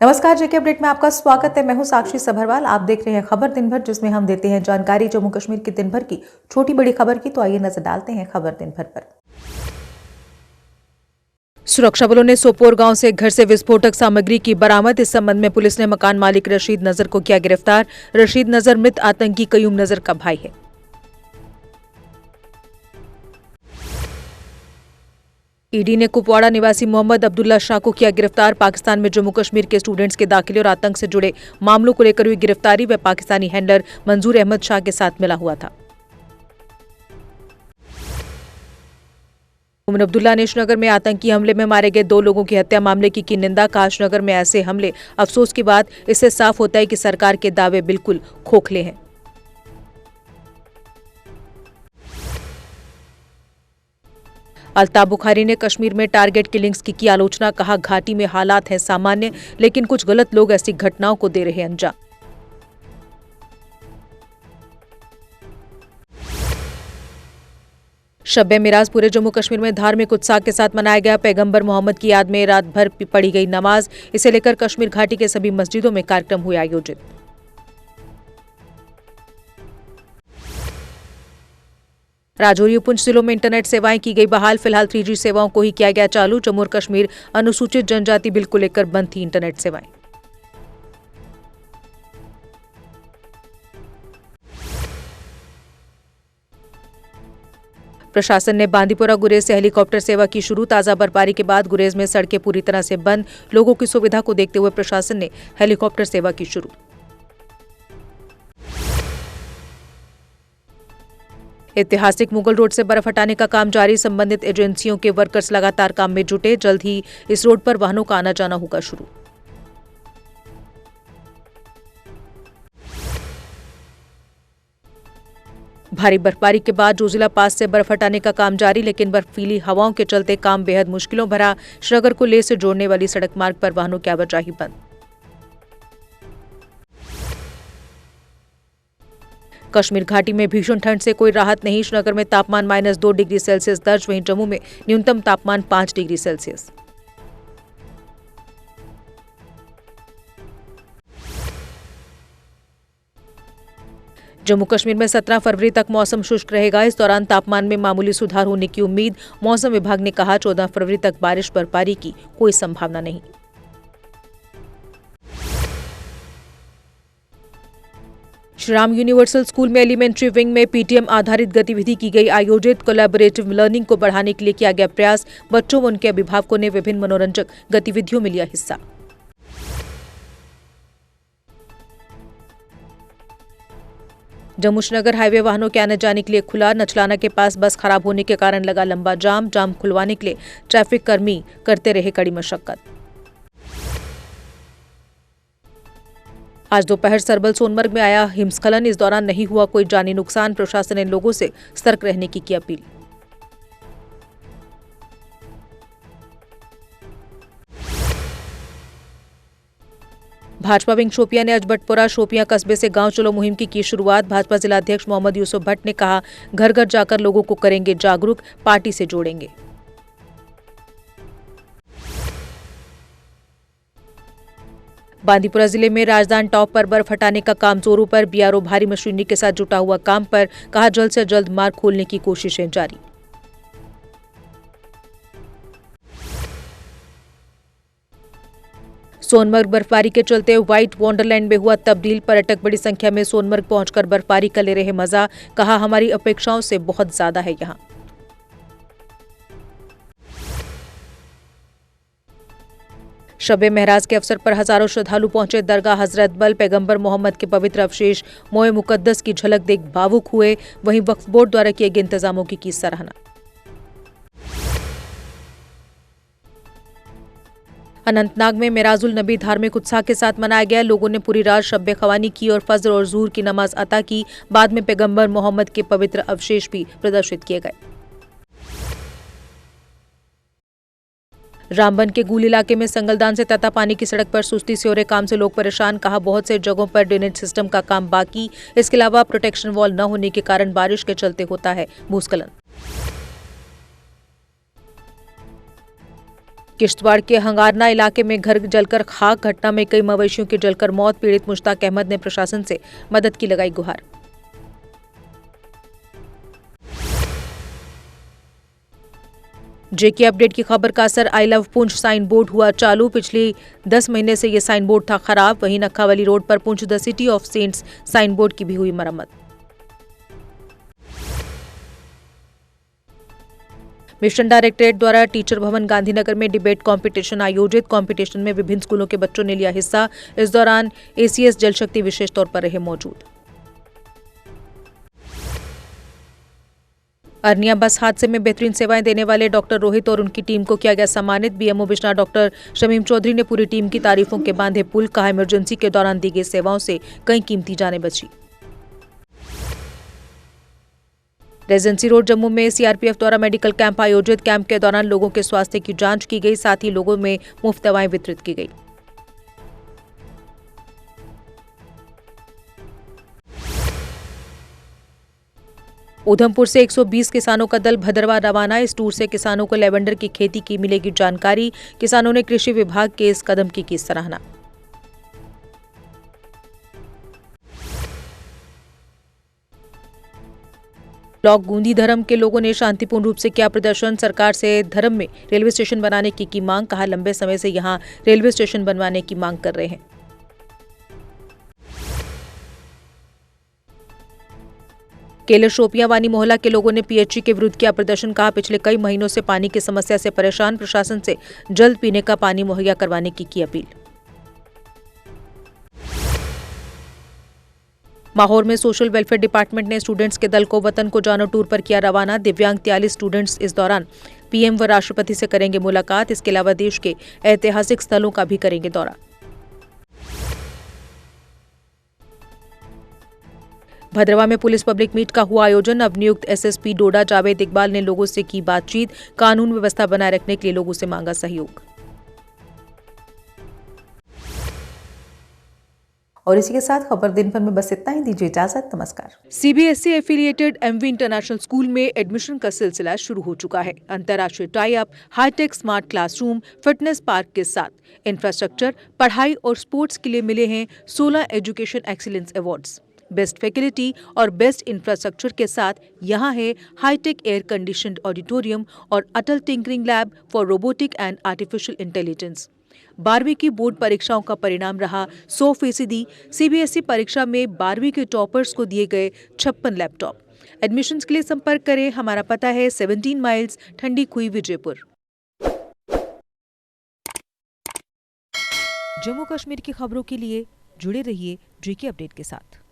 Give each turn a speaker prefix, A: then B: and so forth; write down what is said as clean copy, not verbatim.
A: नमस्कार, जेके अपडेट में आपका स्वागत है। मैं हूं साक्षी सभरवाल। आप देख रहे हैं खबर दिन भर, जिसमें हम देते हैं जानकारी जम्मू कश्मीर की दिन भर की छोटी बड़ी खबर की। तो आइए नजर डालते हैं खबर दिन भर पर। सुरक्षा बलों ने सोपोर गांव से एक घर से विस्फोटक सामग्री की बरामद। इस संबंध में पुलिस ने मकान मालिक रशीद नजर को किया गिरफ्तार। रशीद नजर मृत आतंकी कयूम नजर का भाई है। ईडी ने कुपवाड़ा निवासी मोहम्मद अब्दुल्ला शाह को किया गिरफ्तार। पाकिस्तान में जम्मू कश्मीर के स्टूडेंट्स के दाखिले और आतंक से जुड़े मामलों को लेकर हुई गिरफ्तारी। वह पाकिस्तानी हैंडलर मंजूर अहमद शाह के साथ मिला हुआ था। मोहम्मद अब्दुल्ला ने श्रीनगर में आतंकी हमले में मारे गए 2 लोगों की हत्या मामले की निंदा। कहा, श्रीनगर में ऐसे हमले अफसोस की बात। इससे साफ होता है कि सरकार के दावे बिल्कुल खोखले हैं। अल्ताफ बुखारी ने कश्मीर में टारगेट किलिंग्स की आलोचना। कहा, घाटी में हालात हैं सामान्य, लेकिन कुछ गलत लोग ऐसी घटनाओं को दे रहे हैं अंजाम। शब-ए मिराज पूरे जम्मू कश्मीर में धार्मिक उत्साह के साथ मनाया गया। पैगंबर मोहम्मद की याद में रात भर पढ़ी गई नमाज। इसे लेकर कश्मीर घाटी के सभी मस्जिदों में कार्यक्रम हुए आयोजित। राजौरी और पुंछ जिलों में इंटरनेट सेवाएं की गई बहाल। फिलहाल 3G सेवाओं को ही किया गया चालू। जम्मू और कश्मीर अनुसूचित जनजाति बिल को लेकर बंद थी इंटरनेट सेवाएं। प्रशासन ने बांदीपुरा गुरेज से हेलीकॉप्टर सेवा की शुरू। ताजा बर्फबारी के बाद गुरेज में सड़कें पूरी तरह से बंद। लोगों की सुविधा को देखते हुए प्रशासन ने हेलीकॉप्टर सेवा की शुरू। ऐतिहासिक मुगल रोड से बर्फ हटाने का काम जारी। संबंधित एजेंसियों के वर्कर्स लगातार काम में जुटे। जल्द ही इस रोड पर वाहनों का आना जाना होगा शुरू। भारी बर्फबारी के बाद जोजिला पास से बर्फ हटाने का काम जारी, लेकिन बर्फीली हवाओं के चलते काम बेहद मुश्किलों भरा। श्रीनगर को लेह से जोड़ने वाली सड़क मार्ग पर वाहनों की आवाजाही बंद। कश्मीर घाटी में भीषण ठंड से कोई राहत नहीं। श्रीनगर में तापमान -2 डिग्री सेल्सियस दर्ज। वहीं जम्मू में न्यूनतम तापमान 5 डिग्री सेल्सियस। जम्मू कश्मीर में 17 फरवरी तक मौसम शुष्क रहेगा। इस दौरान तापमान में मामूली सुधार होने की उम्मीद। मौसम विभाग ने कहा, 14 फरवरी तक बारिश बर्फबारी की कोई संभावना नहीं। श्रीराम यूनिवर्सल स्कूल में एलिमेंट्री विंग में PTM आधारित गतिविधि की गई आयोजित। कोलैबोरेटिव लर्निंग को बढ़ाने के लिए किया गया प्रयास। बच्चों व उनके अभिभावकों ने विभिन्न मनोरंजक गतिविधियों में लिया हिस्सा। जम्मू श्रीनगर हाईवे वाहनों के आने जाने के लिए खुला। नचलाना के पास बस खराब होने के कारण लगा लंबा जाम खुलवाने के लिए ट्रैफिक कर्मी करते रहे कड़ी मशक्कत। आज दोपहर सरबल सोनमर्ग में आया हिमस्खलन। इस दौरान नहीं हुआ कोई जानी नुकसान। प्रशासन ने लोगों से सतर्क रहने की अपील। भाजपा विंग शोपियां ने अजबटपुरा शोपियां कस्बे से गांव चलो मुहिम की शुरुआत। भाजपा जिलाध्यक्ष मोहम्मद यूसुफ भट्ट ने कहा, घर घर जाकर लोगों को करेंगे जागरूक, पार्टी से जोड़ेंगे। बांदीपुरा जिले में राजदान टॉप पर बर्फ हटाने का काम जोरों पर। BRO भारी मशीनरी के साथ जुटा हुआ काम पर। कहा, जल्द से जल्द मार्ग खोलने की कोशिशें जारी। सोनमर्ग बर्फबारी के चलते व्हाइट वंडरलैंड में हुआ तब्दील। पर्यटक बड़ी संख्या में सोनमर्ग पहुंचकर बर्फबारी का ले रहे मजा। कहा, हमारी अपेक्षाओं से बहुत ज्यादा है यहां। शब-ए महराज के अवसर पर हजारों श्रद्धालु पहुंचे दरगाह हजरत बल। पैगंबर मोहम्मद के पवित्र अवशेष मोए मुकद्दस की झलक देख भावुक हुए। वहीं वक्फ बोर्ड द्वारा किए गए इंतजामों की सराहना। अनंतनाग में मेराजुल नबी धार्मिक उत्साह के साथ मनाया गया। लोगों ने पूरी रात शब-ए ख़वानी की और फज्र और ज़ुहर की नमाज अता की। बाद में पैगंबर मोहम्मद के पवित्र अवशेष भी प्रदर्शित किए गए। रामबन के गूल इलाके में संगलदान से ततापानी की सड़क पर सुस्ती से हो रहे काम से लोग परेशान। कहा, बहुत से जगहों पर ड्रेनेज सिस्टम का काम बाकी। इसके अलावा प्रोटेक्शन वॉल न होने के कारण बारिश के चलते होता है भूस्खलन। किश्तवाड़ के हंगारना इलाके में घर जलकर खाक, घटना में कई मवेशियों की जलकर मौत। पीड़ित मुश्ताक अहमद ने प्रशासन से मदद की लगाई गुहार। जेके अपडेट की खबर का असर I love Poonch sign board हुआ चालू। पिछले 10 महीने से यह साइन बोर्ड था खराब। वहीं नक्खावाली रोड पर Poonch the city of saints sign board की भी हुई मरम्मत। मिशन डायरेक्टरेट द्वारा टीचर भवन गांधीनगर में डिबेट कंपटीशन आयोजित। कंपटीशन में विभिन्न स्कूलों के बच्चों ने लिया हिस्सा। इस दौरान एसीएस जल शक्ति विशेष तौर पर रहे मौजूद। अरनिया बस हादसे में बेहतरीन सेवाएं देने वाले डॉक्टर रोहित और उनकी टीम को किया गया सम्मानित। बीएमओ बिश्ना डॉक्टर शमीम चौधरी ने पूरी टीम की तारीफों के बांधे पुल। कहा, इमरजेंसी के दौरान दी गई सेवाओं से कई कीमती जानें बची। रेजेंसी रोड जम्मू में सीआरपीएफ द्वारा मेडिकल कैंप आयोजित। कैंप के दौरान लोगों के स्वास्थ्य की जांच की गई, साथ ही लोगों में मुफ्त दवाएं वितरित की गई। उधमपुर से 120 किसानों का दल भद्रवाह रवाना। इस टूर से किसानों को लेवेंडर की खेती की मिलेगी जानकारी। किसानों ने कृषि विभाग के इस कदम की सराहना। ब्लॉक गूंदी धर्म के लोगों ने शांतिपूर्ण रूप से किया प्रदर्शन। सरकार से धर्म में रेलवे स्टेशन बनाने की मांग। कहा, लंबे समय से यहां रेलवे स्टेशन बनवाने की मांग कर रहे हैं। केलर शोपियां वानी मोहल्ला के लोगों ने पीएचई के विरुद्ध किया प्रदर्शन। कहा, पिछले कई महीनों से पानी की समस्या से परेशान। प्रशासन से जल्द पीने का पानी मुहैया करवाने की अपील। माहौर में सोशल वेलफेयर डिपार्टमेंट ने स्टूडेंट्स के दल को वतन को जानो टूर पर किया रवाना। दिव्यांग 43 स्टूडेंट्स इस दौरान पीएम व राष्ट्रपति से करेंगे मुलाकात। इसके अलावा देश के ऐतिहासिक स्थलों का भी करेंगे दौरा। भद्रवाह में पुलिस पब्लिक मीट का हुआ आयोजन। नवनियुक्त एसएसपी डोडा जावेद इकबाल ने लोगों से की बातचीत। कानून व्यवस्था बनाए रखने के लिए लोगों से मांगा सहयोग।
B: और इसी के साथ खबर दिन भर में बस इतना ही। दीजिए इजाजत, नमस्कार।
A: CBSE affiliated MV international school में एडमिशन का सिलसिला शुरू हो चुका है। अंतर्राष्ट्रीय tie up, hitech smart classroom, fitness park के साथ इंफ्रास्ट्रक्चर, पढ़ाई और स्पोर्ट्स के लिए मिले हैं 16 education excellence awards. Best faculty और बेस्ट इंफ्रास्ट्रक्चर के साथ यहाँ है हाईटेक एयर कंडीशनड ऑडिटोरियम और Atal tinkering lab for robotic and artificial intelligence. 12वीं की बोर्ड परीक्षाओं का परिणाम रहा 100%। सीबीएसई परीक्षा में 12वीं के टॉपर्स को दिए गए 56 लैपटॉप। एडमिशन्स के लिए संपर्क करें। हमारा पता है 17 माइल्स ठंडी खुई विजयपुर। जम्मू कश्मीर की खबरों के लिए जुड़े रहिए जेके अपडेट के साथ।